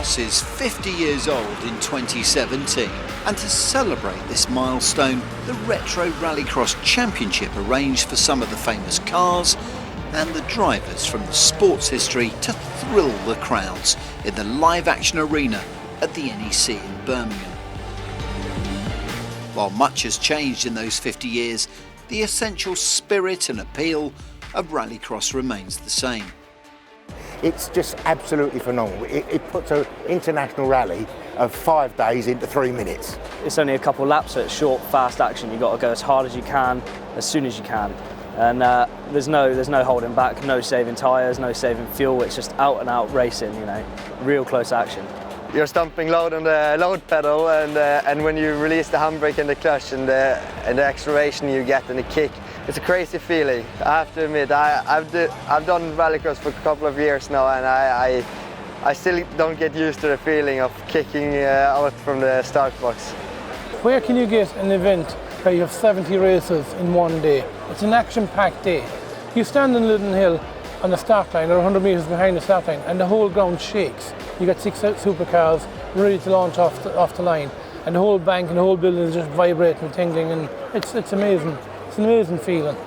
Rallycross is 50 years old in 2017, and to celebrate this milestone, the Retro Rallycross Championship arranged for some of the famous cars and the drivers from the sports history to thrill the crowds in the live-action arena at the NEC in Birmingham. While much has changed in those 50 years, the essential spirit and appeal of Rallycross remains the same. It's just absolutely phenomenal. It puts an international rally of 5 days into 3 minutes. It's only a couple of laps, so it's short, fast action. You've got to go as hard as you can, as soon as you can. And there's no holding back, no saving tyres, no saving fuel. It's just out and out racing, you know, real close action. You're stomping loud on the load pedal, and when you release the handbrake and the clutch and the acceleration you get and the kick, it's a crazy feeling. I have to admit, I've done Rallycross for a couple of years now, and I still don't get used to the feeling of kicking out from the start box. Where can you get an event where you have 70 races in one day? It's an action-packed day. You stand in Liddon Hill on the start line, or 100 metres behind the start line, and the whole ground shakes. You got 6 supercars ready to launch off the line, and the whole bank and the whole building is just vibrating, tingling, and it's amazing. It's an amazing feeling.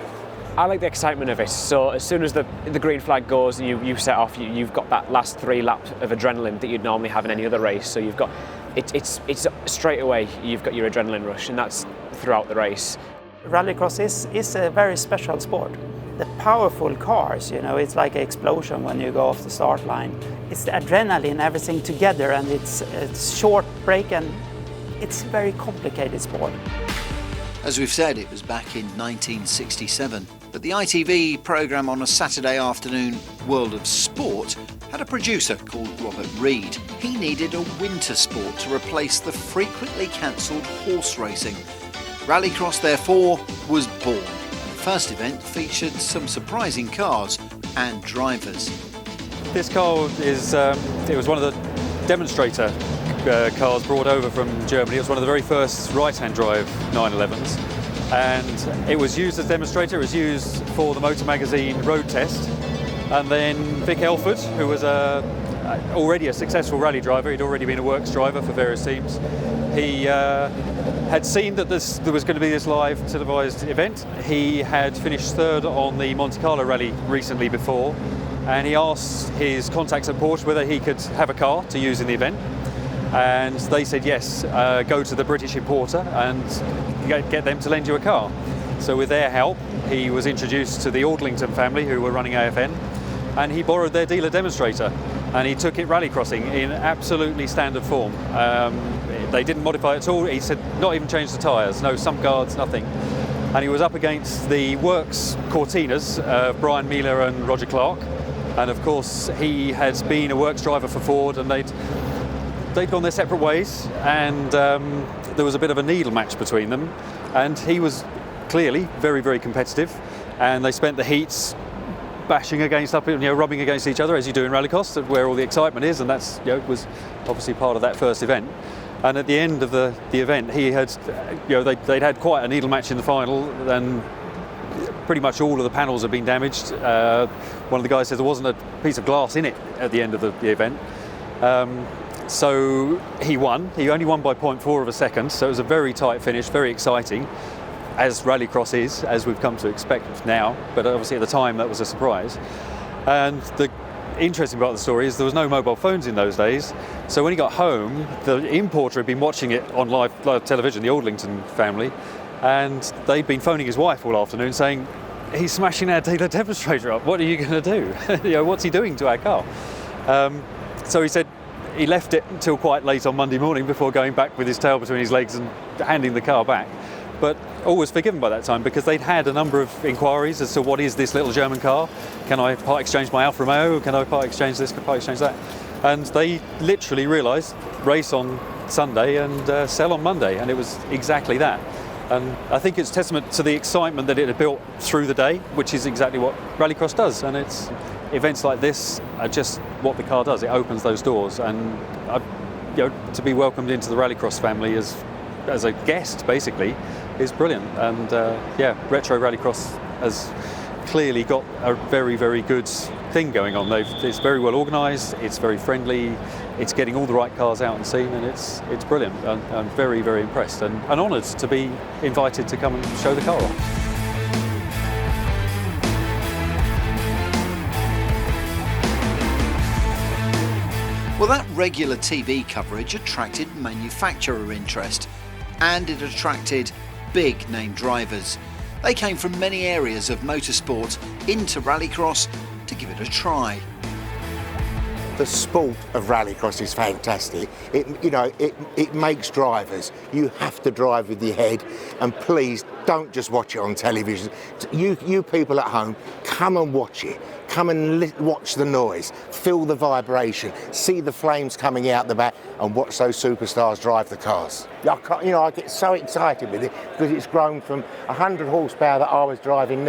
I like the excitement of it. So as soon as the green flag goes and you set off, you've got that last 3 laps of adrenaline that you'd normally have in any other race. So you've got it's straight away you've got your adrenaline rush, and that's throughout the race. Rallycross is a very special sport. The powerful cars, you know, it's like an explosion when you go off the start line. It's the adrenaline, everything together, and it's short break, and it's a very complicated sport. As we've said, it was back in 1967, but the ITV programme on a Saturday afternoon, World of Sport, had a producer called Robert Reed. He needed a winter sport to replace the frequently cancelled horse racing. Rallycross, therefore, was born. The first event featured some surprising cars and drivers. This car it was one of the demonstrator cars brought over from Germany. It was one of the very first right-hand drive 911s, and it was used as a demonstrator. It was used for the Motor Magazine road test, and then Vic Elford, who was already a successful rally driver, he'd already been a works driver for various teams. He had seen that there was going to be this live televised event. He had finished 3rd on the Monte Carlo rally recently before, and he asked his contacts at Porsche whether he could have a car to use in the event. And they said yes, go to the British importer and get them to lend you a car. So with their help, he was introduced to the Aldlington family, who were running AFN, and he borrowed their dealer demonstrator, and he took it rallycrossing in absolutely standard form. They didn't modify it at all. He said not even change the tyres, no sump guards, nothing. And he was up against the works Cortinas, Brian Miller and Roger Clark, and of course he had been a works driver for Ford, and they'd gone their separate ways, and there was a bit of a needle match between them, and he was clearly very, very competitive, and they spent the heats bashing against rubbing against each other, as you do in Rallycross, where all the excitement is, and that's was obviously part of that first event. And at the end of the event, he had they'd had quite a needle match in the final, and pretty much all of the panels had been damaged. One of the guys said there wasn't a piece of glass in it at the end of the event. So he won. He only won by 0.4 of a second, so it was a very tight finish, very exciting, as Rallycross is, as we've come to expect now, but obviously at the time that was a surprise. And the interesting part of the story is there was no mobile phones in those days, so when he got home, the importer had been watching it on live television, the Aldlington family, and they'd been phoning his wife all afternoon saying, he's smashing our dealer demonstrator up, what are you going to do? What's he doing to our car? So he said he left it until quite late on Monday morning before going back with his tail between his legs and handing the car back. But all was forgiven by that time, because they'd had a number of inquiries as to what is this little German car? Can I part exchange my Alfa Romeo? Can I part exchange this? Can I part exchange that? And they literally realised, race on Sunday and sell on Monday, and it was exactly that. And I think it's testament to the excitement that it had built through the day, which is exactly what Rallycross does. And it's events like this are just what the car does. It opens those doors, and to be welcomed into the Rallycross family as a guest, basically, is brilliant. And Retro Rallycross has clearly got a very, very good thing going on. It's very well organised, it's very friendly, it's getting all the right cars out and seen, and it's brilliant. I'm very, very impressed and honoured to be invited to come and show the car off. Well, that regular TV coverage attracted manufacturer interest, and it attracted big name drivers. They came from many areas of motorsport into rallycross to give it a try. The sport of rallycross is fantastic. It makes drivers. You have to drive with your head, and please don't just watch it on television. You people at home, come and watch it. Come and watch the noise, feel the vibration, see the flames coming out the back, and watch those superstars drive the cars. I get so excited with it because it's grown from 100 horsepower that I was driving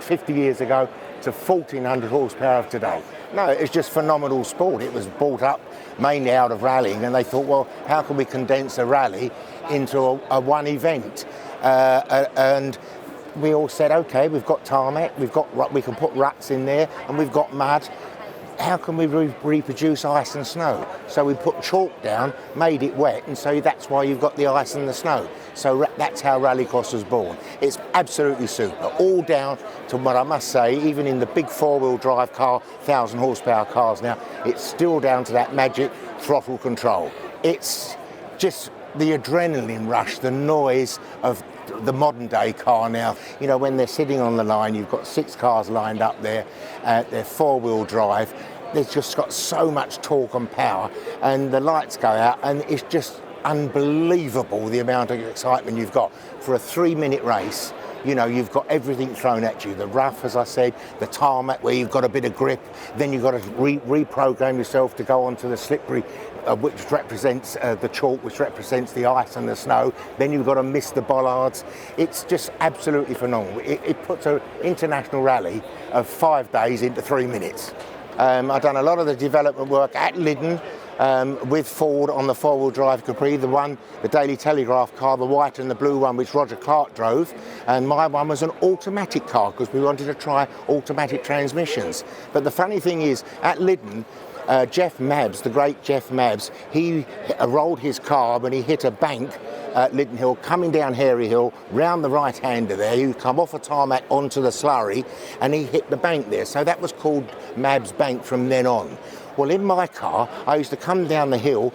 50 years ago to 1,400 horsepower of today. No, it's just phenomenal sport. It was brought up mainly out of rallying, and they thought, well, how can we condense a rally into a one event? And we all said, okay, we've got tarmac, we can put ruts in there, and we've got mud. How can we reproduce ice and snow? So we put chalk down, made it wet, and so that's why you've got the ice and the snow. So that's how rallycross was born. It's absolutely super, all down to what I must say, even in the big four-wheel drive car, 1,000 horsepower cars now, it's still down to that magic throttle control. It's just the adrenaline rush, the noise of the modern day car now. When they're sitting on the line, you've got 6 cars lined up there, they're four-wheel drive, they've just got so much torque and power, and the lights go out, and it's just unbelievable the amount of excitement you've got for a 3-minute race. You've got everything thrown at you. The rough, as I said, the tarmac where you've got a bit of grip, then you've got to reprogram yourself to go onto the slippery, which represents the chalk, which represents the ice and the snow. Then you've got to miss the bollards. It's just absolutely phenomenal. It puts an international rally of 5 days into 3 minutes. I've done a lot of the development work at Lydden, with Ford on the four-wheel drive Capri, the Daily Telegraph car, the white and the blue one, which Roger Clark drove, and my one was an automatic car because we wanted to try automatic transmissions. But the funny thing is, at Lydden, Jeff Mabbs, the great Jeff Mabbs, he rolled his car when he hit a bank at Lydden Hill, coming down Hairy Hill, round the right-hander there. He come off a tarmac onto the slurry, and he hit the bank there. So that was called Mabbs Bank from then on. Well, in my car, I used to come down the hill,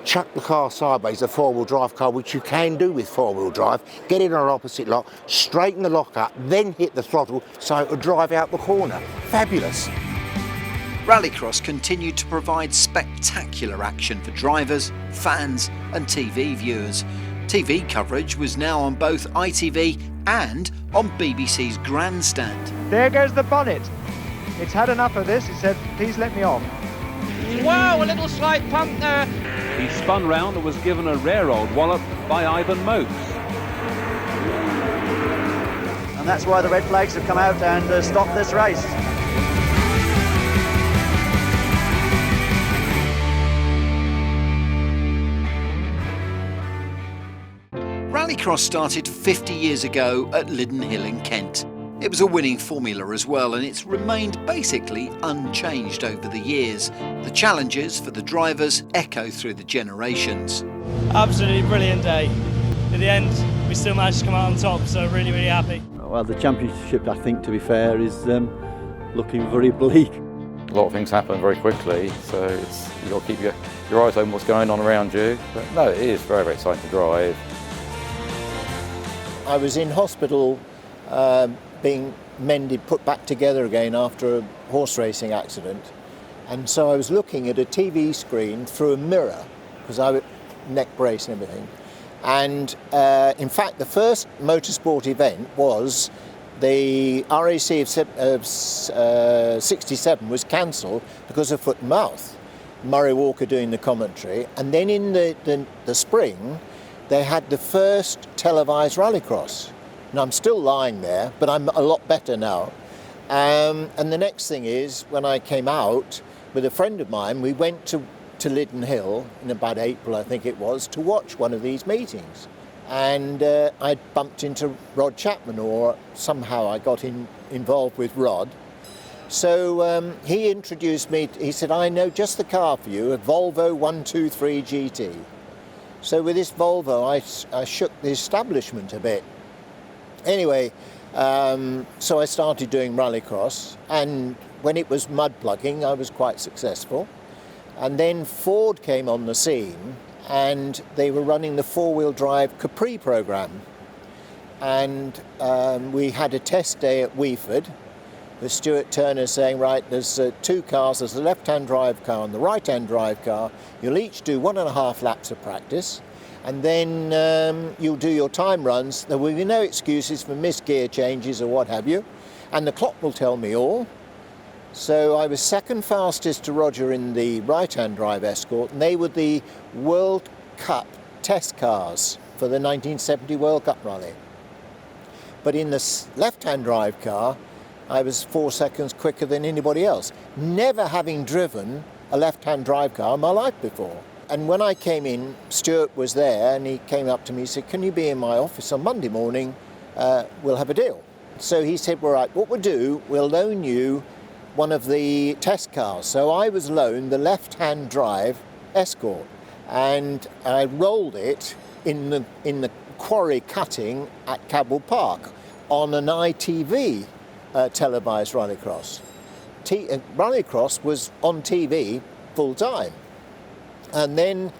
chuck the car sideways, a four-wheel drive car, which you can do with four-wheel drive, get it on an opposite lock, straighten the lock up, then hit the throttle so it would drive out the corner. Fabulous. Rallycross continued to provide spectacular action for drivers, fans and TV viewers. TV coverage was now on both ITV and on BBC's Grandstand. There goes the bonnet. It's had enough of this. It said, please let me on. Wow, a little slight pump there. He spun round and was given a rare old wallop by Ivan Mopes. And that's why the red flags have come out and stopped this race. Rallycross started 50 years ago at Lydden Hill in Kent. It was a winning formula as well, and it's remained basically unchanged over the years. The challenges for the drivers echo through the generations. Absolutely brilliant day. In the end, we still managed to come out on top, so really, really happy. Well, the championship, I think, to be fair, is looking very bleak. A lot of things happen very quickly, so you've got to keep your eyes on what's going on around you. But no, it is very, very exciting to drive. I was in hospital being mended, put back together again after a horse racing accident. And so I was looking at a TV screen through a mirror, because I was neck brace and everything. And in fact, the first motorsport event was the RAC of 67 was cancelled because of foot and mouth. Murray Walker doing the commentary. And then in the spring, they had the first televised rallycross. And I'm still lying there, but I'm a lot better now. And the next thing is, when I came out with a friend of mine, we went to Lydden Hill in about April, I think it was, to watch one of these meetings. And I bumped into Rod Chapman, or somehow I got involved with Rod. So he introduced me, he said, I know just the car for you, a Volvo 123 GT. So with this Volvo, I shook the establishment a bit. Anyway, so I started doing rallycross, and when it was mud plugging, I was quite successful. And then Ford came on the scene, and they were running the four-wheel drive Capri program. And we had a test day at Weeford, with Stuart Turner saying, right, there's two cars, there's the left-hand drive car and the right-hand drive car. You'll each do 1.5 laps of practice, and then you'll do your time runs. There will be no excuses for missed gear changes or what have you, and the clock will tell me all. So I was second fastest to Roger in the right-hand drive Escort, and they were the World Cup test cars for the 1970 World Cup rally. But in the left-hand drive car, I was 4 seconds quicker than anybody else, never having driven a left-hand drive car in my life before. And when I came in, Stuart was there, and he came up to me and said, can you be in my office on Monday morning? We'll have a deal. So he said, well, right, what we'll do, we'll loan you one of the test cars. So I was loaned the left-hand drive Escort, and I rolled it in the quarry cutting at Cadwell Park on an ITV televised rallycross. Rallycross was on TV full time. And then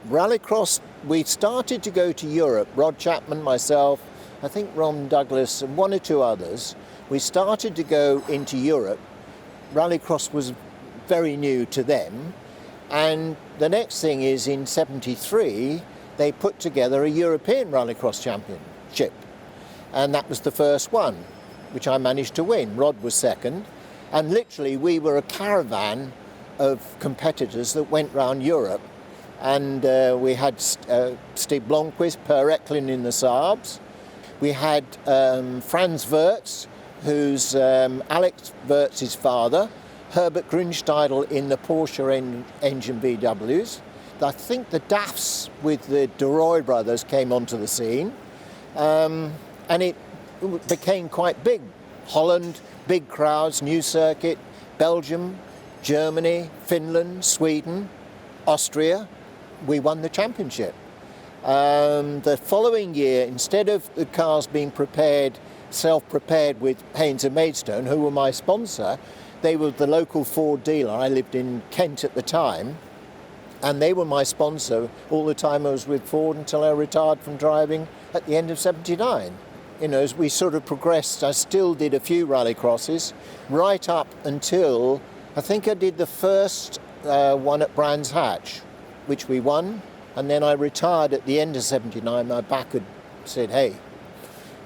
rallycross, we started to go to Europe. Rod Chapman, myself, I think Ron Douglas and one or two others. We started to go into Europe. Rallycross was very new to them. And the next thing is in '73, they put together a European Rallycross Championship. And that was the first one, which I managed to win. Rod was second. And literally we were a caravan of competitors that went round Europe. And we had Steve Blomqvist, Per Eklund in the Saabs. We had Franz Wirtz, who's Alex Wirtz's father, Herbert Grünsteidl in the Porsche engine VWs. I think the DAFs with the De Roy brothers came onto the scene, and it became quite big. Holland, big crowds, new circuit, Belgium, Germany, Finland, Sweden, Austria. We won the championship. The following year, instead of the cars being self-prepared with Haynes and Maidstone, who were my sponsor, they were the local Ford dealer. I lived in Kent at the time, and they were my sponsor all the time I was with Ford until I retired from driving at the end of '79. You know, as we sort of progressed, I still did a few rallycrosses, right up until I think I did the first one at Brands Hatch, which we won, and then I retired at the end of '79. My back had said, "Hey,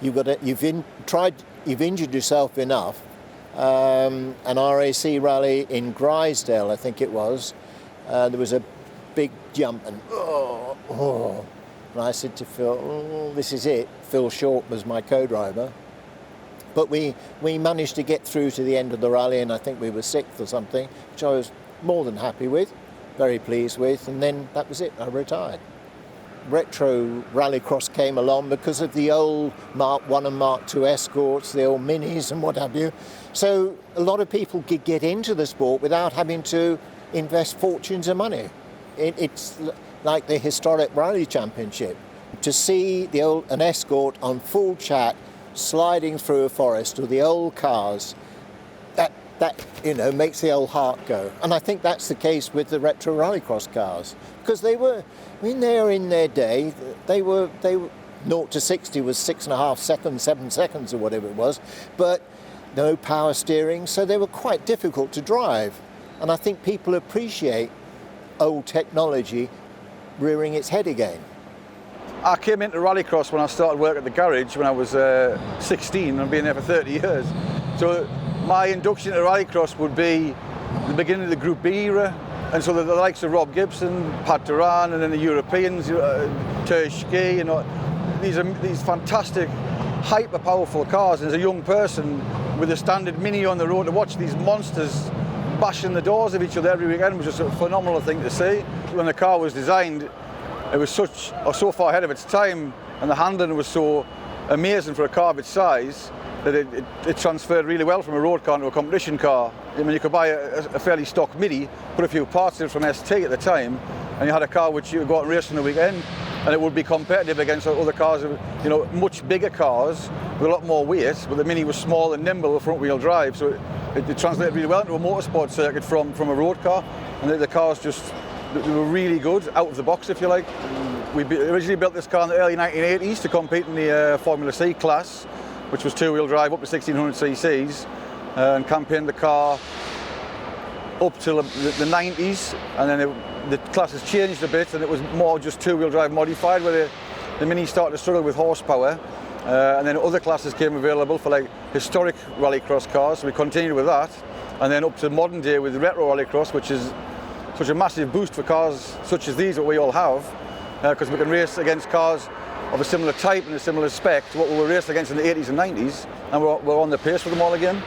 you've injured yourself enough." An RAC rally in Grisdale, I think it was. There was a big jump, and and I said to Phil, "Oh, this is it." Phil Short was my co-driver, but we managed to get through to the end of the rally, and I think we were 6th or something, which I was more than happy with, very pleased with. And then that was it. I retired. Retro Rallycross came along because of the old Mark I and Mark II Escorts, the old Minis and what have you. So a lot of people could get into the sport without having to invest fortunes of money. It's like the historic Rally Championship. To see an Escort on full chat sliding through a forest with the old cars, that makes the old heart go. And I think that's the case with the Retro Rallycross cars, because they were in their day, they were 0 to 60 was 6.5 seconds, 7 seconds or whatever it was, but no power steering, so they were quite difficult to drive. And I think people appreciate old technology rearing its head again. I came into Rallycross when I started work at the garage when I was 16, and I've been there for 30 years. So my induction to Rallycross would be the beginning of the Group B era, and so the likes of Rob Gibson, Pat Duran, and then the Europeans, Terschke, these fantastic, hyper-powerful cars. And as a young person with a standard Mini on the road, to watch these monsters bashing the doors of each other every weekend was just a phenomenal thing to see. When the car was designed, it was so far ahead of its time, and the handling was so amazing for a car of its size. that it transferred really well from a road car to a competition car. I mean, you could buy a fairly stock Mini, put a few parts in from ST at the time, and you had a car which you would go out and race on the weekend, and it would be competitive against other cars, you know, much bigger cars with a lot more weight, but the Mini was small and nimble with front-wheel drive, so it translated really well into a motorsport circuit from a road car, and the cars just, they were really good, out of the box, if you like. We originally built this car in the early 1980s to compete in the Formula C class, which was two-wheel drive up to 1600 cc's, and campaigned the car up till the 90s, and then the class has changed a bit, and it was more just two-wheel drive modified, where the Mini started to struggle with horsepower, and then other classes came available for like historic rallycross cars, so we continued with that, and then up to modern day with the Retro Rallycross, which is such a massive boost for cars such as these that we all have, because we can race against cars of a similar type and a similar spec to what we were racing against in the 80s and 90s, and we're on the pace for them all again,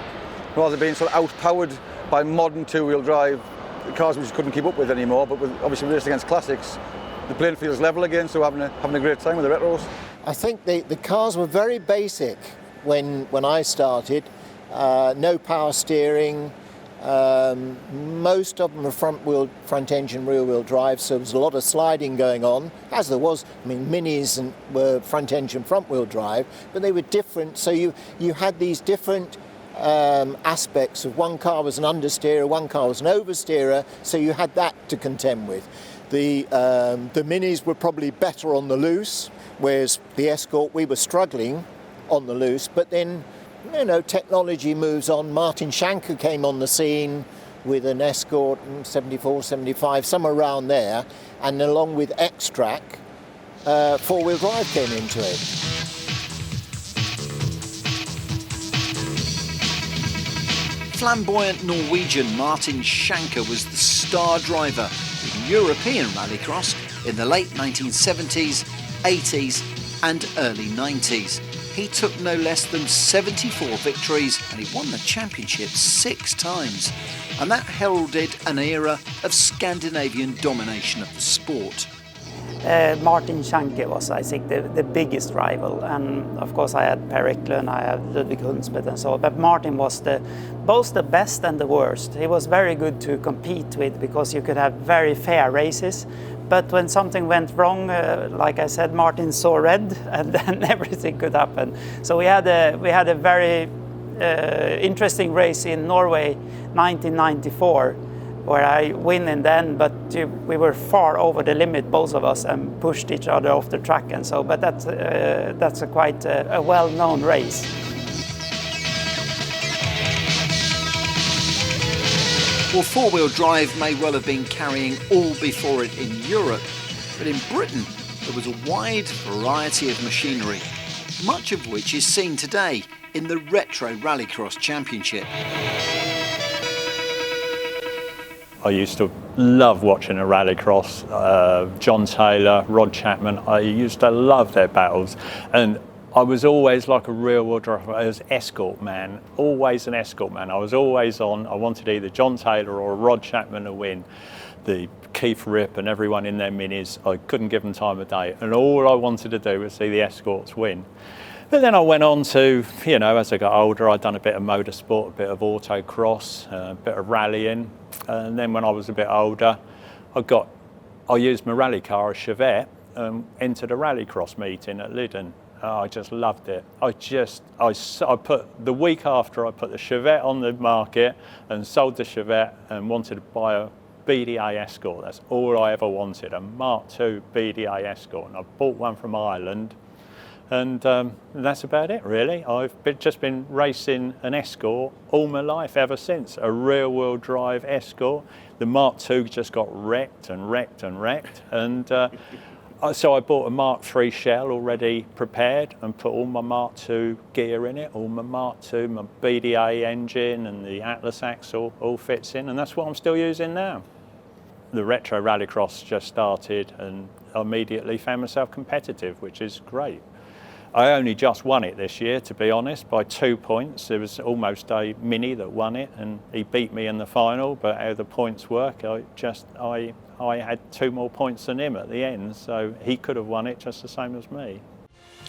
rather than being sort of outpowered by modern two-wheel drive cars we just couldn't keep up with anymore. But with obviously racing against classics, the playing field's level again, so having a great time with the retros. I think the cars were very basic when I started. No power steering. Most of them were front engine, rear wheel drive, so there was a lot of sliding going on, as there was. I mean, Minis were front engine, front wheel drive, but they were different. So you had these different aspects of one car was an understeerer, one car was an oversteerer, so you had that to contend with. The Minis were probably better on the loose, whereas the Escort, we were struggling on the loose, but then, you know, technology moves on. Martin Schanker came on the scene with an Escort in 74, 75, somewhere around there, and along with X-Track, four-wheel drive came into it. Flamboyant Norwegian Martin Schanker was the star driver in European Rallycross in the late 1970s, 80s and early 90s. He took no less than 74 victories and he won the championship 6 times. And that heralded an era of Scandinavian domination of the sport. Martin Schanker was, I think, the biggest rival, and of course I had Per Eklund, I had Ludwig Hundsmed and so on, but Martin was both the best and the worst. He was very good to compete with because you could have very fair races, but when something went wrong, like I said, Martin saw red and then everything could happen. So we had a very interesting race in Norway 1994, where I win in the end, but we were far over the limit, both of us, and pushed each other off the track and so. But that's quite a well-known race. Well, four-wheel drive may well have been carrying all before it in Europe, but in Britain there was a wide variety of machinery, much of which is seen today in the Retro Rallycross Championship. I used to love watching a rallycross, John Taylor, Rod Chapman. I used to love their battles, and I was always like a real-world driver. I was Escort man, always an Escort man. I was always on. I wanted either John Taylor or Rod Chapman to win. The Keith Rip and everyone in their Minis, I couldn't give them time of day, and all I wanted to do was see the Escorts win. But then I went on to, you know, as I got older, I'd done a bit of motorsport, a bit of autocross, a bit of rallying. And then when I was a bit older, I used my rally car, a Chevette, and entered a rallycross meeting at Lyden. I just loved it. I put, the week after I put the Chevette on the market and sold the Chevette and wanted to buy a BDA Escort. That's all I ever wanted, a Mark II BDA Escort. And I bought one from Ireland. And that's about it, really. I've just been racing an Escort all my life ever since, a rear-wheel drive Escort. The Mark II just got wrecked and wrecked and wrecked. And so I bought a Mark III shell already prepared and put all my Mark II gear in it, all my Mark II, my BDA engine and the Atlas axle all fits in, and that's what I'm still using now. The Retro Rallycross just started and I immediately found myself competitive, which is great. I only just won it this year, to be honest, by 2 points. There was almost a Mini that won it, and he beat me in the final. But how the points work, I had 2 more points than him at the end, so he could have won it just the same as me.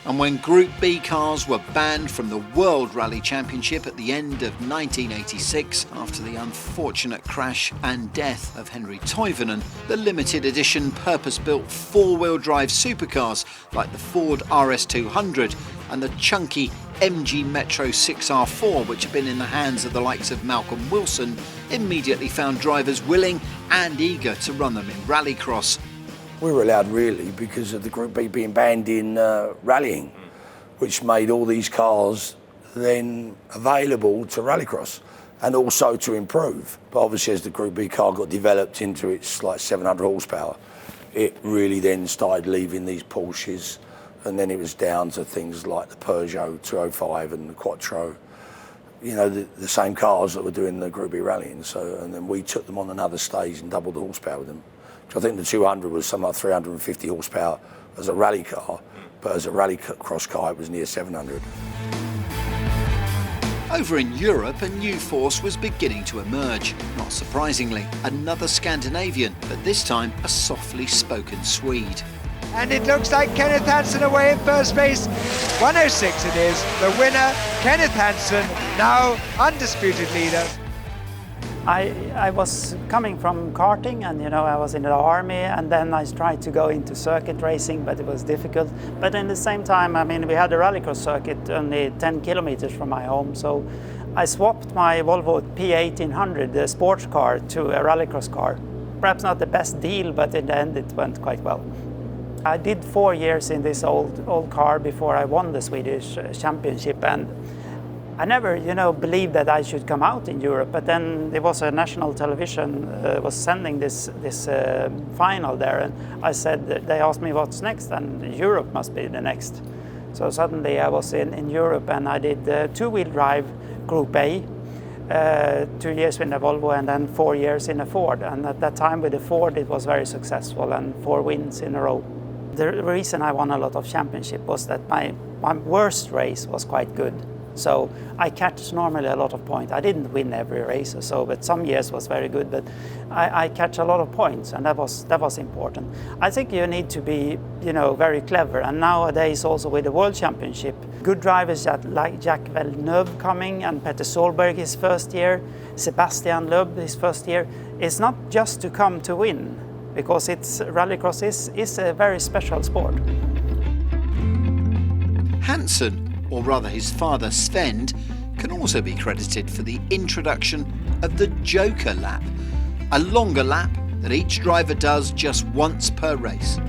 And when Group B cars were banned from the World Rally Championship at the end of 1986 after the unfortunate crash and death of Henry Toivonen, the limited edition purpose-built four-wheel drive supercars like the Ford RS200 and the chunky MG Metro 6R4, which had been in the hands of the likes of Malcolm Wilson, immediately found drivers willing and eager to run them in rallycross. We were allowed really because of the Group B being banned in rallying, which made all these cars then available to rallycross and also to improve. But obviously as the Group B car got developed into its like 700 horsepower, it really then started leaving these Porsches, and then it was down to things like the Peugeot 205 and the Quattro, you know, the same cars that were doing the Group B rallying. So, and then we took them on another stage and doubled the horsepower with them. I think the 200 was something like 350 horsepower as a rally car, but as a rallycross car it was near 700. Over in Europe, a new force was beginning to emerge. Not surprisingly, another Scandinavian, but this time a softly spoken Swede. And it looks like Kenneth Hansen away in first place. 106 it is. The winner, Kenneth Hansen, now undisputed leader. I was coming from karting, and you know, I was in the army, and then I tried to go into circuit racing, but it was difficult. But in the same time, I mean, we had a rallycross circuit only 10 kilometers from my home, so I swapped my Volvo P1800, the sports car, to a rallycross car. Perhaps not the best deal, but in the end it went quite well. I did 4 years in this old car before I won the Swedish championship, and I never, you know, believed that I should come out in Europe, but then there was a national television was sending this final there, and I said, they asked me what's next, and Europe must be the next. So suddenly I was in Europe, and I did two-wheel drive Group A, 2 years in the Volvo, and then 4 years in a Ford. And at that time with the Ford, it was very successful, and 4 wins in a row. The reason I won a lot of championship was that my worst race was quite good. So I catch normally a lot of points. I didn't win every race or so, but some years was very good. But I catch a lot of points, and that was important. I think you need to be, you know, very clever. And nowadays also with the World Championship, good drivers like Jacques Villeneuve coming, and Peter Solberg his first year, Sebastian Loeb his first year. It's not just to come to win, because rallycross is a very special sport. Hansen, or rather his father Sven, can also be credited for the introduction of the Joker lap, a longer lap that each driver does just once per race.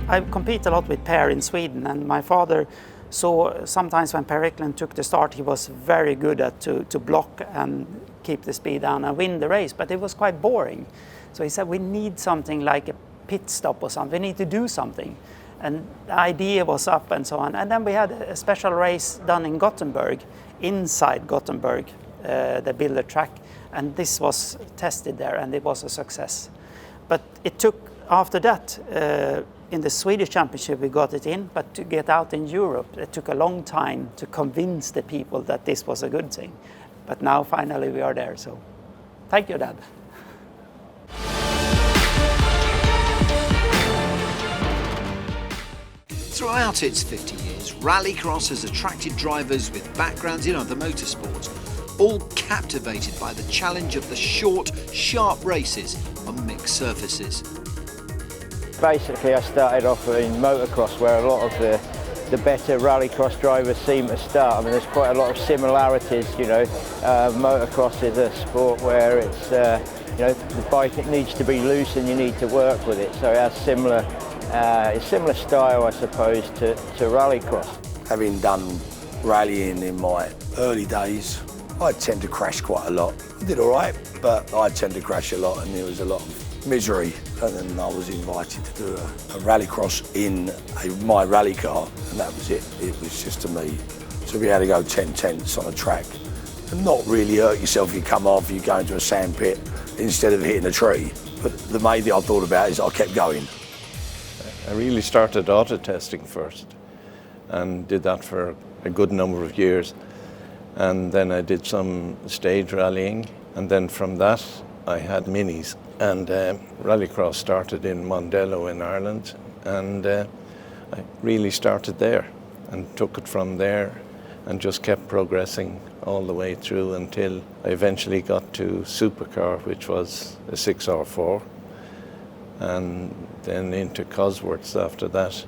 I compete a lot with Per in Sweden, and my father saw sometimes when Per Eklund took the start, he was very good at to block and keep the speed down and win the race, but it was quite boring. So he said, we need something like a pit stop or something, we need to do something. And the idea was up and so on. And then we had a special race done in Gothenburg, inside Gothenburg, they built a track, and this was tested there, and it was a success. But it took, after that, in the Swedish Championship we got it in, but to get out in Europe, it took a long time to convince the people that this was a good thing. But now finally we are there, so thank you, Dad. Throughout its 50 years, Rallycross has attracted drivers with backgrounds in other motorsports, all captivated by the challenge of the short, sharp races on mixed surfaces. Basically, I started off in motocross, where a lot of the better rallycross drivers seem to start. I mean, there's quite a lot of similarities, you know. Motocross is a sport where it's, you know, the bike, it needs to be loose and you need to work with it, so it has similar style, I suppose, to rallycross. Having done rallying in my early days, I tend to crash quite a lot. I did all right, but I tend to crash a lot, and there was a lot of misery. And then I was invited to do a rallycross in my rally car, and that was it. It was just to me. So we had to go 10 tenths on a track and not really hurt yourself if you come off, you go into a sand pit instead of hitting a tree. But the main thing I thought about is I kept going. I really started auto testing first and did that for a good number of years. And then I did some stage rallying, and then from that I had minis. And rallycross started in Mondello in Ireland, and I really started there and took it from there and just kept progressing all the way through until I eventually got to supercar, which was a 6R4, and then into Cosworths after that,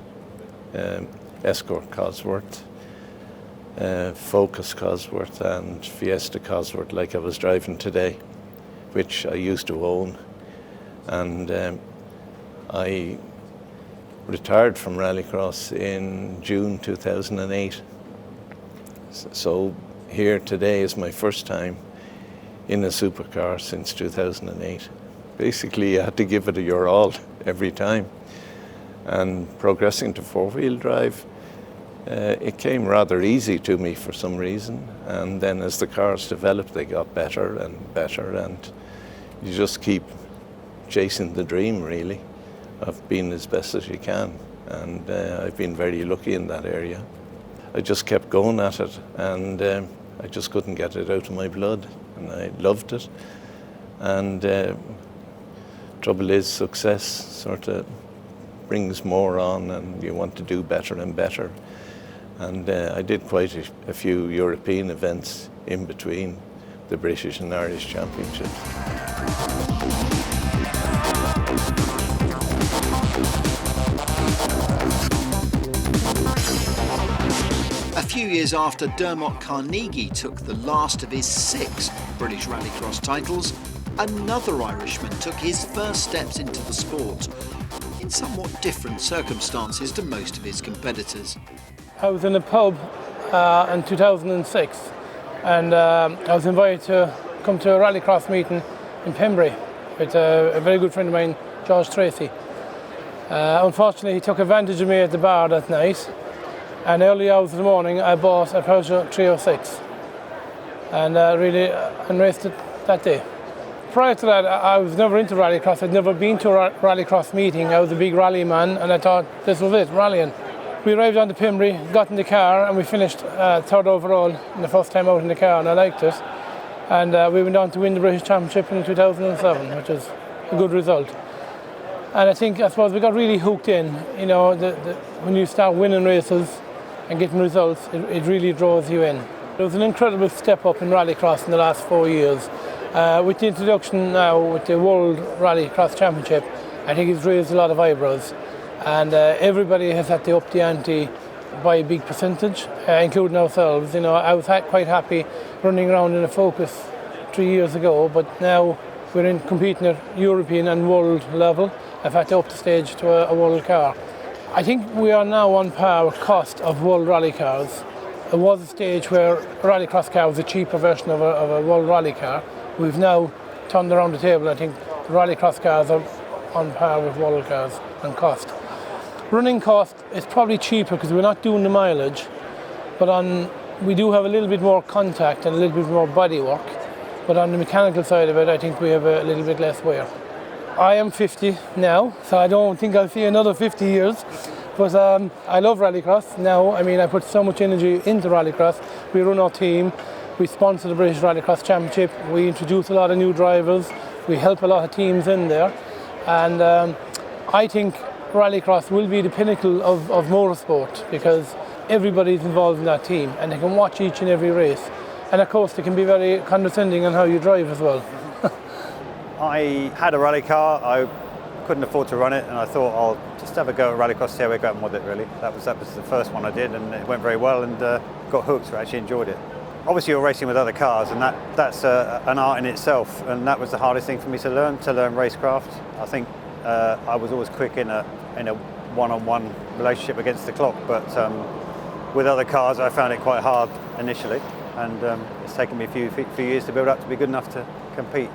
Escort Cosworth, Focus Cosworth and Fiesta Cosworth, like I was driving today, which I used to own. And I retired from Rallycross in June 2008. So here today is my first time in a supercar since 2008. Basically, I had to give it your all every time. And progressing to four-wheel drive, it came rather easy to me for some reason. And then as the cars developed, they got better, and you just keep chasing the dream, really, of being as best as you can. And I've been very lucky in that area. I just kept going at it, and I just couldn't get it out of my blood, and I loved it. And trouble is, success sort of brings more on, and you want to do better and better. And I did quite a few European events in between the British and Irish Championships. A few years after Dermot Carnegie took the last of his 6 British Rallycross titles, another Irishman took his first steps into the sport in somewhat different circumstances to most of his competitors. I was in a pub in 2006, and I was invited to come to a Rallycross meeting in Pembrey with a very good friend of mine, George Tracy. Unfortunately, he took advantage of me at the bar that night, and early hours of the morning I bought a Peugeot 306 and really raced it that day. Prior to that, I was never into Rallycross. I'd never been to a Rallycross meeting. I was a big rally man, and I thought this was it, rallying. We arrived on to Pembrey, got in the car, and we finished third overall in the first time out in the car, and I liked it. And we went on to win the British Championship in 2007, which is a good result. And I suppose we got really hooked in. You know, when you start winning races and getting results, it really draws you in. There was an incredible step up in Rallycross in the last 4 years. With the introduction now with the World Rallycross Championship, I think it's raised a lot of eyebrows. And everybody has had to up the ante by a big percentage, including ourselves. You know, I was quite happy running around in a Focus 3 years ago, but now we're competing at European and world level. I've had to up the stage to a world car. I think we are now on par with cost of world rally cars. There was a stage where a rallycross car was a cheaper version of a world rally car. We've now turned around the table. I think the rallycross cars are on par with world cars on cost. Running cost is probably cheaper because we're not doing the mileage, but we do have a little bit more contact and a little bit more body work. But on the mechanical side of it, I think we have a little bit less wear. I am 50 now, so I don't think I'll see another 50 years. But I love Rallycross now. I mean, I put so much energy into Rallycross. We run our team, we sponsor the British Rallycross Championship, we introduce a lot of new drivers, we help a lot of teams in there. And I think Rallycross will be the pinnacle of motorsport because everybody's involved in that team and they can watch each and every race. And of course, they can be very condescending on how you drive as well. I had a rally car. I couldn't afford to run it, and I thought I'll just have a go at Rallycross, see how we're going with it. Really, that was the first one I did, and it went very well, and got hooked. So I actually enjoyed it. Obviously, you're racing with other cars, and that's an art in itself, and that was the hardest thing for me to learn Racecraft. I think I was always quick in a one-on-one relationship against the clock, but with other cars, I found it quite hard initially, and it's taken me a few years to build up to be good enough to compete.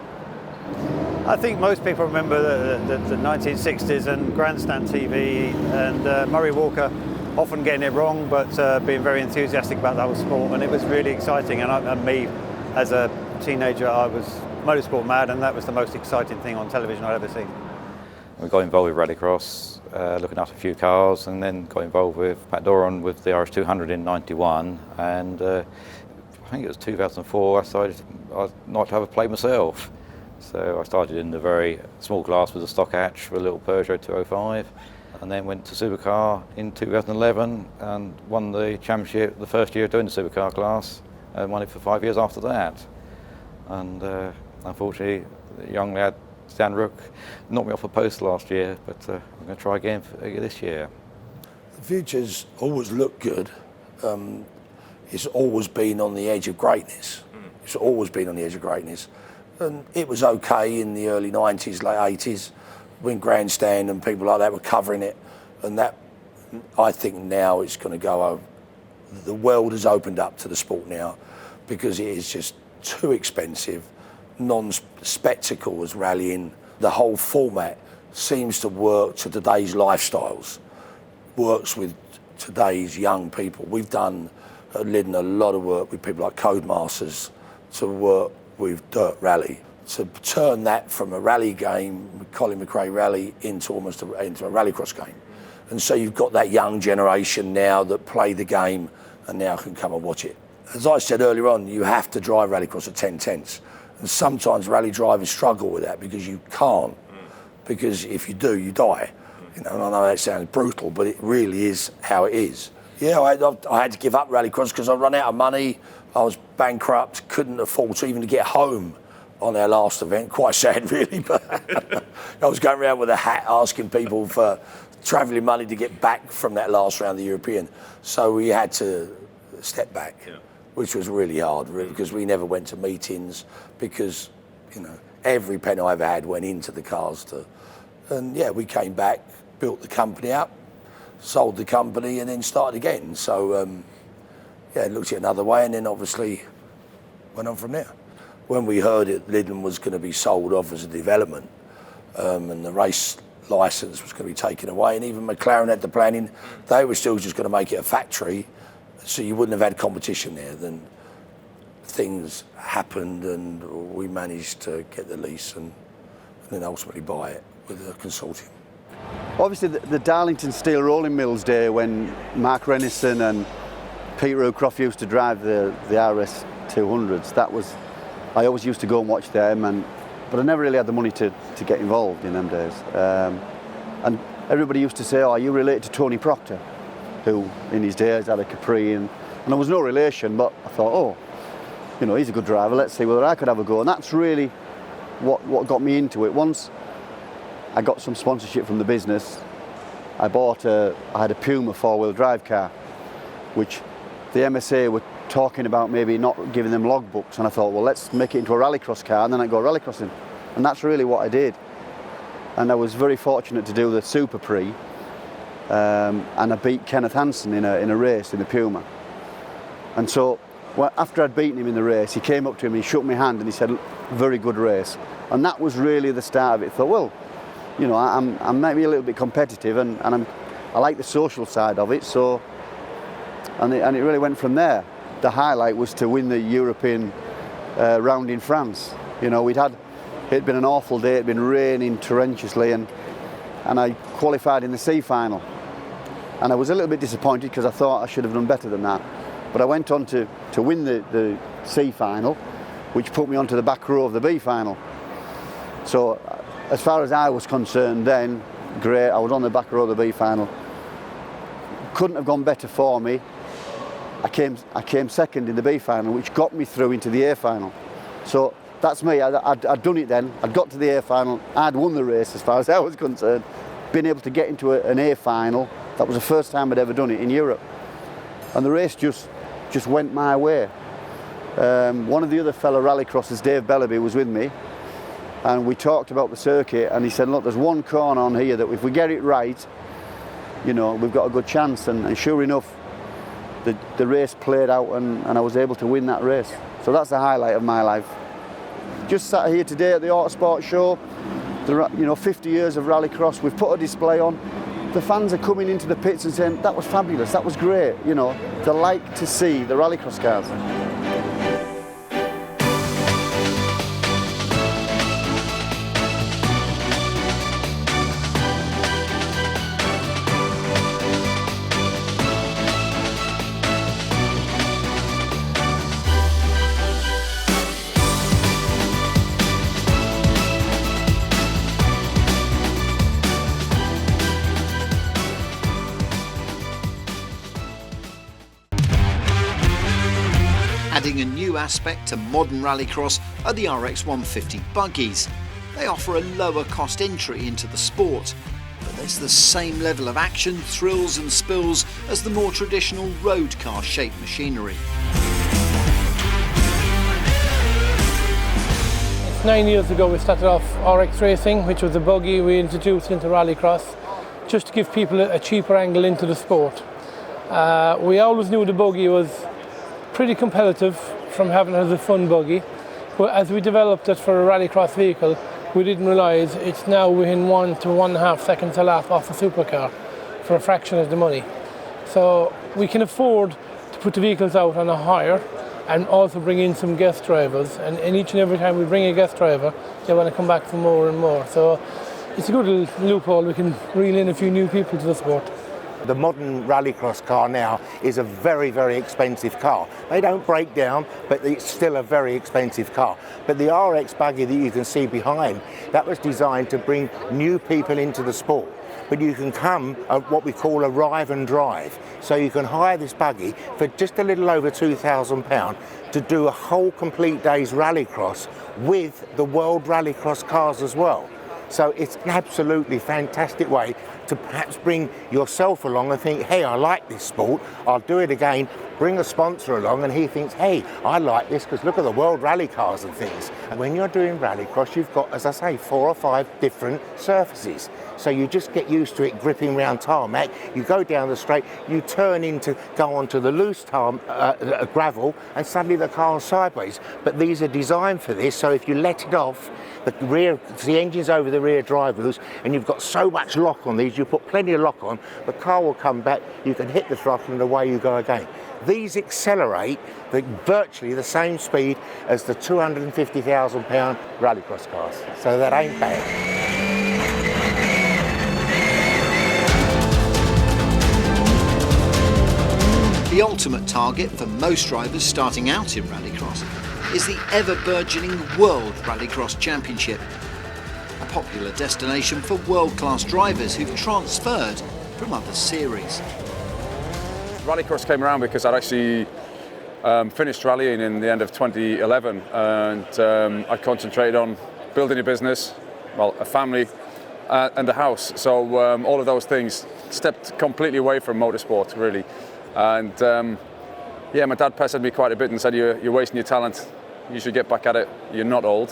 I think most people remember the 1960s and grandstand TV and Murray Walker often getting it wrong, but being very enthusiastic about the whole sport, and it was really exciting. And me, as a teenager, I was motorsport mad, and that was the most exciting thing on television I'd ever seen. We got involved with Rallycross, looking at a few cars, and then got involved with Pat Doran with the RS200 in '91, and I think it was 2004 I decided I'd not have a play myself. So I started in the very small class with a stock hatch for a little Peugeot 205, and then went to supercar in 2011 and won the championship the first year doing the supercar class, and won it for 5 years after that. And unfortunately, the young lad Dan Rook knocked me off a post last year, but I'm going to try again this year. The future's always looked good. It's always been on the edge of greatness. It's always been on the edge of greatness. And it was okay in the early 90s, late 80s, when Grandstand and people like that were covering it. And that, I think now it's going to go over. The world has opened up to the sport now because it is just too expensive. Non-spectacle as rallying. The whole format seems to work to today's lifestyles, works with today's young people. We've done at Lydon a lot of work with people like Codemasters to work with Dirt Rally, to turn that from a rally game, Colin McRae Rally, into almost into a rallycross game. And so you've got that young generation now that play the game and now can come and watch it. As I said earlier on, you have to drive rallycross at 10/10. And sometimes rally drivers struggle with that because you can't, because if you do, you die. You know, and I know that sounds brutal, but it really is how it is. Yeah, I had to give up rallycross because I ran out of money. I was bankrupt, couldn't afford to even get home on our last event. Quite sad, really, but I was going around with a hat asking people for travelling money to get back from that last round of the European. So we had to step back, which was really hard, really, because we never went to meetings because, you know, every penny I ever had went into the cars. And yeah, we came back, built the company up, sold the company, and then started again. So yeah, looked at it another way, and then obviously went on from there. When we heard it, Lydon was going to be sold off as a development, and the race licence was going to be taken away, and even McLaren had the planning, they were still just going to make it a factory, so you wouldn't have had competition there. Then things happened, and we managed to get the lease and then ultimately buy it with a consortium. Obviously, the Darlington Steel Rolling Mills day when Mark Rennison and Peter Rucroft used to drive the RS 200s, that was, I always used to go and watch them, but I never really had the money to get involved in them days. And everybody used to say, oh, are you related to Tony Proctor, who in his days had a Capri, and there was no relation, but I thought, oh, you know, he's a good driver, let's see whether I could have a go. And that's really what got me into it. Once I got some sponsorship from the business, I had a Puma four-wheel drive car, which the MSA were talking about maybe not giving them logbooks, and I thought, well, let's make it into a rallycross car, and then I go rallycrossing. And that's really what I did. And I was very fortunate to do the Super Prix, and I beat Kenneth Hansen in a race in the Puma. And so after I'd beaten him in the race, he came up to me, he shook my hand, and he said, very good race. And that was really the start of it. I thought, well, you know, I'm maybe a little bit competitive, and I like the social side of it, so, and it really went from there. The highlight was to win the European round in France. You know, it'd been an awful day, it'd been raining torrentously, and I qualified in the C final. And I was a little bit disappointed because I thought I should have done better than that. But I went on to win the C final, which put me onto the back row of the B final. So as far as I was concerned then, great, I was on the back row of the B final. Couldn't have gone better for me. I came second in the B final, which got me through into the A final. So that's me, I'd done it then, I'd got to the A final, I'd won the race as far as I was concerned. Been able to get into an A final, that was the first time I'd ever done it in Europe. And the race just went my way. One of the other fellow rallycrossers, Dave Bellaby, was with me, and we talked about the circuit, and he said, look, there's one corner on here that if we get it right, you know, we've got a good chance. And sure enough, the race played out, and I was able to win that race. So that's the highlight of my life. Just sat here today at the Autosport show, you know, 50 years of rallycross, we've put a display on. The fans are coming into the pits and saying, that was fabulous, that was great, you know. They like to see the rallycross cars. Adding a new aspect to modern rallycross are the RX 150 buggies. They offer a lower cost entry into the sport, but there's the same level of action, thrills and spills as the more traditional road car shaped machinery. 9 years ago we started off RX Racing, which was a buggy we introduced into rallycross just to give people a cheaper angle into the sport. We always knew the buggy was pretty competitive from having it as a fun buggy, but as we developed it for a rallycross vehicle, we didn't realise it's now within 1 to 1.5 seconds a lap off a supercar for a fraction of the money. So we can afford to put the vehicles out on a hire and also bring in some guest drivers, and each and every time we bring a guest driver they want to come back for more and more. So it's a good little loophole, we can reel in a few new people to the sport. The modern rallycross car now is a very, very expensive car. They don't break down, but it's still a very expensive car. But the RX buggy that you can see behind, that was designed to bring new people into the sport. But you can come at what we call arrive and drive. So you can hire this buggy for just a little over £2,000 to do a whole complete day's rallycross with the World Rallycross cars as well. So it's an absolutely fantastic way to perhaps bring yourself along and think, hey, I like this sport, I'll do it again. Bring a sponsor along and he thinks, hey, I like this because look at the World Rally cars and things. And when you're doing rallycross, you've got, as I say, 4 or 5 different surfaces. So you just get used to it gripping around tarmac, you go down the straight, you turn go onto the loose gravel, and suddenly the car's sideways. But these are designed for this, so if you let it off, the engine's over the rear drive wheels, and you've got so much lock on these, you put plenty of lock on, the car will come back, you can hit the throttle and away you go again. These accelerate at virtually the same speed as the £250,000 rallycross cars, so that ain't bad. The ultimate target for most drivers starting out in rallycross is the ever-burgeoning World Rallycross Championship, a popular destination for world-class drivers who've transferred from other series. Rallycross came around because I'd actually finished rallying in the end of 2011, and I concentrated on building a business, well, a family, and a house. So all of those things stepped completely away from motorsport, really. And yeah, my dad pestered me quite a bit and said, you're wasting your talent, you should get back at it, you're not old.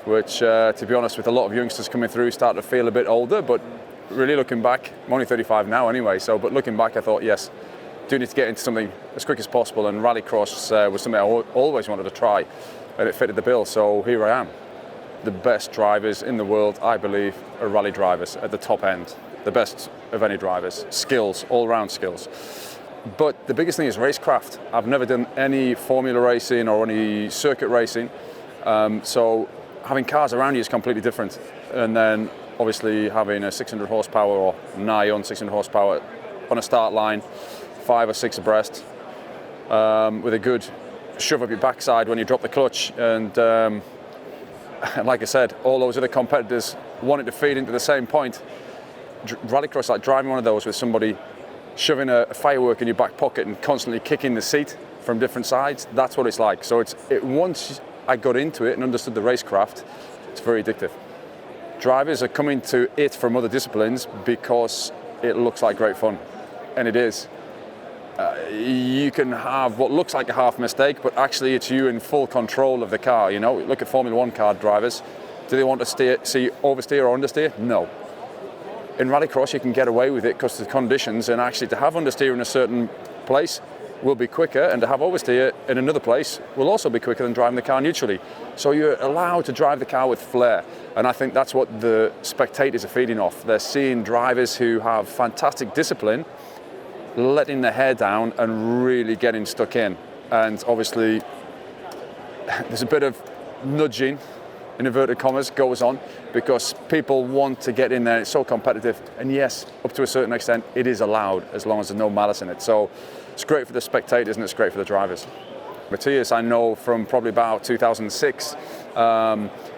Which, to be honest, with a lot of youngsters coming through, start to feel a bit older, but really looking back, I'm only 35 now anyway, but looking back I thought, yes, do need to get into something as quick as possible, and rallycross was something I always wanted to try, and it fitted the bill, so here I am. The best drivers in the world, I believe, are rally drivers at the top end, the best of any drivers, skills, all-round skills. But the biggest thing is racecraft. I've never done any formula racing or any circuit racing, so having cars around you is completely different. And then obviously having a 600 horsepower or nigh on 600 horsepower on a start line, 5 or 6 abreast, with a good shove up your backside when you drop the clutch. And like I said, all those other competitors wanted to feed into the same point. Rallycross, like driving one of those with somebody shoving a firework in your back pocket and constantly kicking the seat from different sides, that's what it's like. So once I got into it and understood the racecraft, it's very addictive. Drivers are coming to it from other disciplines because it looks like great fun, and it is. You can have what looks like a half mistake, but actually it's you in full control of the car. You know, look at Formula 1 car drivers. Do they want to see oversteer or understeer? No. In rallycross, you can get away with it because of the conditions, and actually to have understeer in a certain place will be quicker, and to have oversteer in another place will also be quicker than driving the car neutrally. So you're allowed to drive the car with flair, and I think that's what the spectators are feeding off. They're seeing drivers who have fantastic discipline, letting their hair down and really getting stuck in. And obviously, there's a bit of nudging, in inverted commas, goes on because people want to get in there. It's so competitive, and yes, up to a certain extent it is allowed as long as there's no malice in it. So it's great for the spectators and it's great for the drivers. Matthias I know from probably about 2006,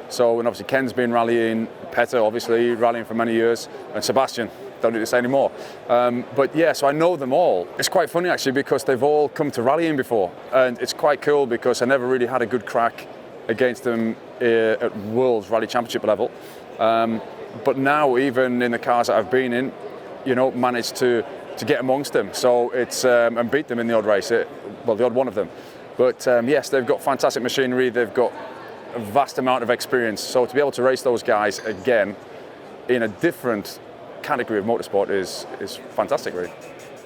so when obviously Ken's been rallying, Petter obviously rallying for many years, and Sebastian don't need to say any more. But yeah, so I know them all. It's quite funny actually because they've all come to rallying before, and it's quite cool because I never really had a good crack against them at World Rally Championship level. But now, even in the cars that I've been in, you know, managed to get amongst them. So it's and beat them in the odd race, well, the odd one of them. But yes, they've got fantastic machinery. They've got a vast amount of experience. So to be able to race those guys again in a different category of motorsport is fantastic, really.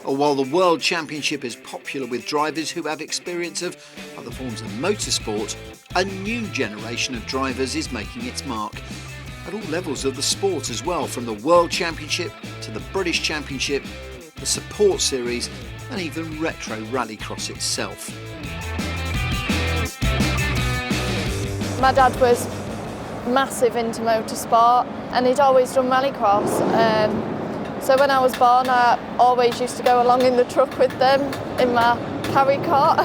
While the World Championship is popular with drivers who have experience of other forms of motorsport, a new generation of drivers is making its mark at all levels of the sport as well, from the World Championship to the British Championship, the Support Series and even Retro Rallycross itself. My dad was massive into motorsport and he'd always done rallycross. So when I was born, I always used to go along in the truck with them in my carry cart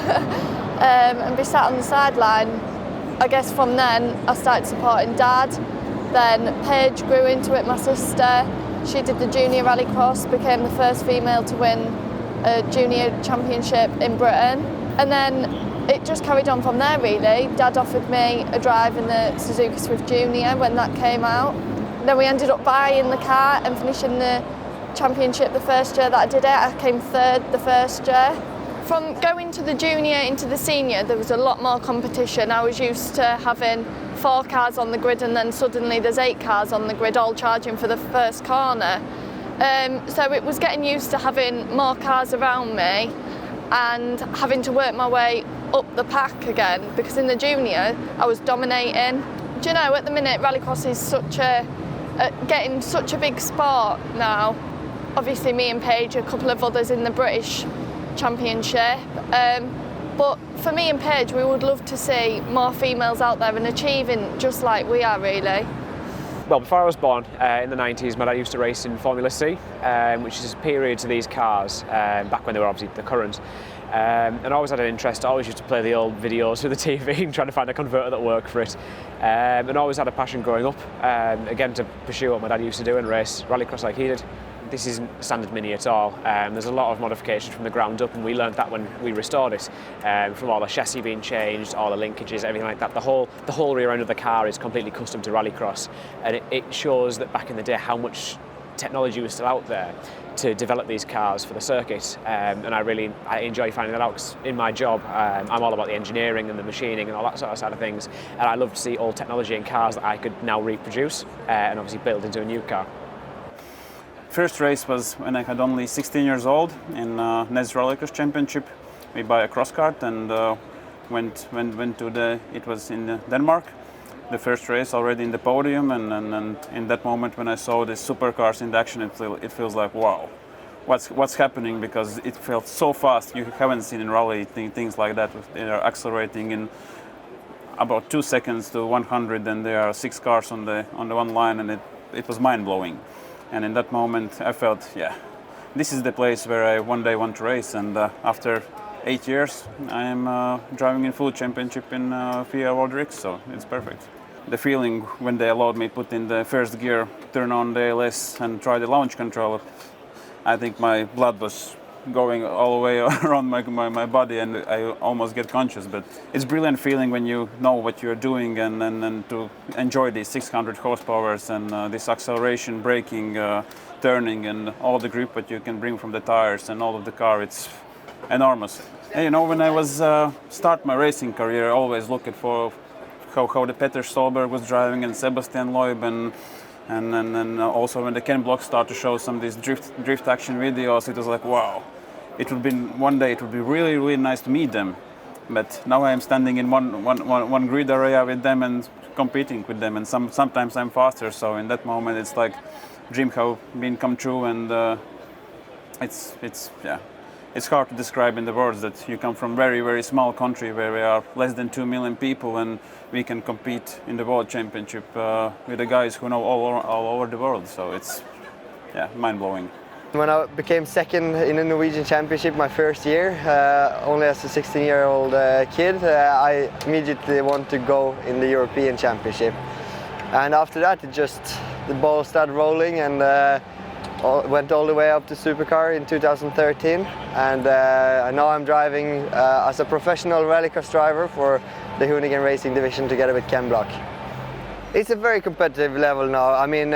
and be sat on the sideline. I guess from then I started supporting Dad. Then Paige grew into it, my sister. She did the junior rallycross, became the first female to win a junior championship in Britain. And then it just carried on from there really. Dad offered me a drive in the Suzuki Swift Junior when that came out. Then we ended up buying the car and finishing the championship the first year that I did it. I came third the first year. From going to the junior into the senior, there was a lot more competition. I was used to having 4 cars on the grid and then suddenly there's 8 cars on the grid all charging for the first corner. So it was getting used to having more cars around me and having to work my way up the pack again, because in the junior I was dominating. Do you know, at the minute Rallycross is getting such a big sport now. Obviously me and Paige, a couple of others in the British Championship. But for me and Paige, we would love to see more females out there and achieving just like we are, really. Well, before I was born, in the 90s, my dad used to race in Formula C, which is superior to these cars, back when they were obviously the current. And I always had an interest. I always used to play the old videos through the TV and trying to find a converter that worked for it. And I always had a passion growing up, again, to pursue what my dad used to do and race rallycross like he did. This isn't standard mini at all. There's a lot of modification from the ground up, and we learned that when we restored it. From all the chassis being changed, all the linkages, everything like that. The whole rear end of the car is completely custom to rallycross, and it shows that back in the day how much technology was still out there to develop these cars for the circuit. And I enjoy finding that out, because in my job I'm all about the engineering and the machining and all that sort of side of things, and I love to see old technology in cars that I could now reproduce and obviously build into a new car. First race was when I had only 16 years old in NES Rallycross Championship. We buy a cross kart and went to it was in Denmark. The first race already in the podium, and in that moment when I saw the supercars in action, it feels like, wow, what's happening, because it felt so fast. You haven't seen in rally things like that. They're accelerating in about 2 seconds to 100, and there are 6 cars on the one line, and it was mind-blowing. And in that moment I felt, yeah, this is the place where I one day want to race. And after 8 years I am driving in full championship in FIA World Rix, so it's perfect. The feeling when they allowed me put in the first gear, turn on the ALS and try the launch control, I think my blood was going all the way around my body, and I almost get conscious. But it's a brilliant feeling when you know what you're doing, and to enjoy these 600 horsepowers and this acceleration, braking, turning, and all the grip that you can bring from the tires and all of the car. It's enormous. And, you know, when I was start my racing career, I always looked for how the Peter Stolberg was driving and Sebastian Loeb, and also when the Ken Block started to show some of these drift action videos, it was like, wow, one day it would be really, really nice to meet them. But now I am standing in one grid area with them and competing with them, and sometimes I'm faster. So in that moment, it's like dream have been come true, and it's hard to describe in the words that you come from very, very small country where we are less than 2 million people, and we can compete in the World Championship with the guys who know all over the world. So it's mind-blowing. When I became second in the Norwegian Championship my first year, only as a 16-year-old kid, I immediately wanted to go in the European Championship. And after that, the ball started rolling, and went all the way up to supercar in 2013, and now I'm driving as a professional rallycross driver for the Hoonigan Racing division together with Ken Block. It's a very competitive level now. I mean,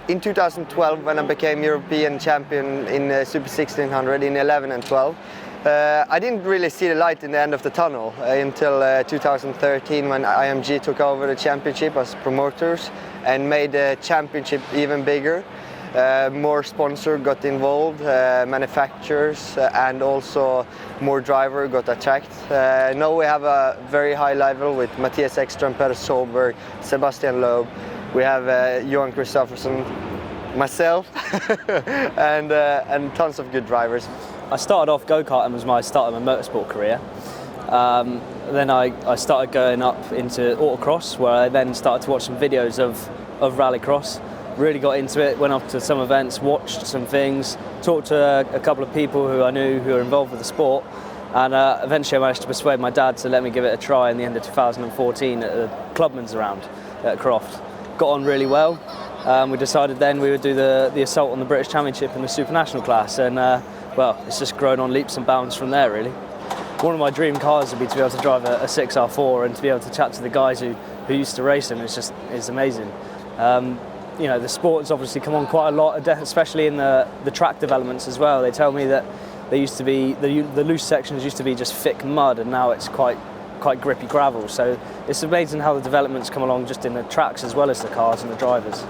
in 2012, when I became European champion in Super 1600 in 11 and 12, I didn't really see the light in the end of the tunnel until 2013, when IMG took over the championship as promoters and made the championship even bigger. More sponsors got involved, manufacturers, and also more drivers got attracted. Now we have a very high level with Matthias Ekström, Per Solberg, Sebastian Loeb. We have Johan Kristoffersson, myself, and tons of good drivers. I started off go-karting was my start of my motorsport career. Then I started going up into autocross, where I then started to watch some videos of rallycross. Really got into it, went up to some events, watched some things, talked to a couple of people who I knew who were involved with the sport, and eventually I managed to persuade my dad to let me give it a try in the end of 2014 at the Clubman's round at Croft. Got on really well. We decided then we would do the assault on the British Championship in the Super National class, and well, it's just grown on leaps and bounds from there, really. One of my dream cars would be to be able to drive a 6R4 and to be able to chat to the guys who used to race them. It's amazing. You know, the sport has obviously come on quite a lot, especially in the track developments as well. They tell me that there used to be the loose sections used to be just thick mud, and now it's quite grippy gravel. So it's amazing how the developments come along just in the tracks as well as the cars and the drivers.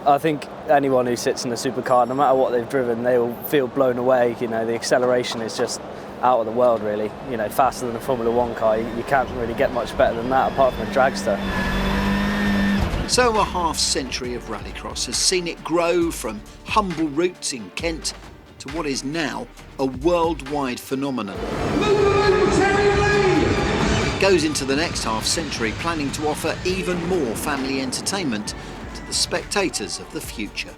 I think anyone who sits in a supercar, no matter what they've driven, they will feel blown away. You know, the acceleration is just out of the world, really. You know, faster than a Formula One car. You can't really get much better than that, apart from a dragster. So a half-century of rallycross has seen it grow from humble roots in Kent to what is now a worldwide phenomenon. It goes into the next half-century planning to offer even more family entertainment to the spectators of the future.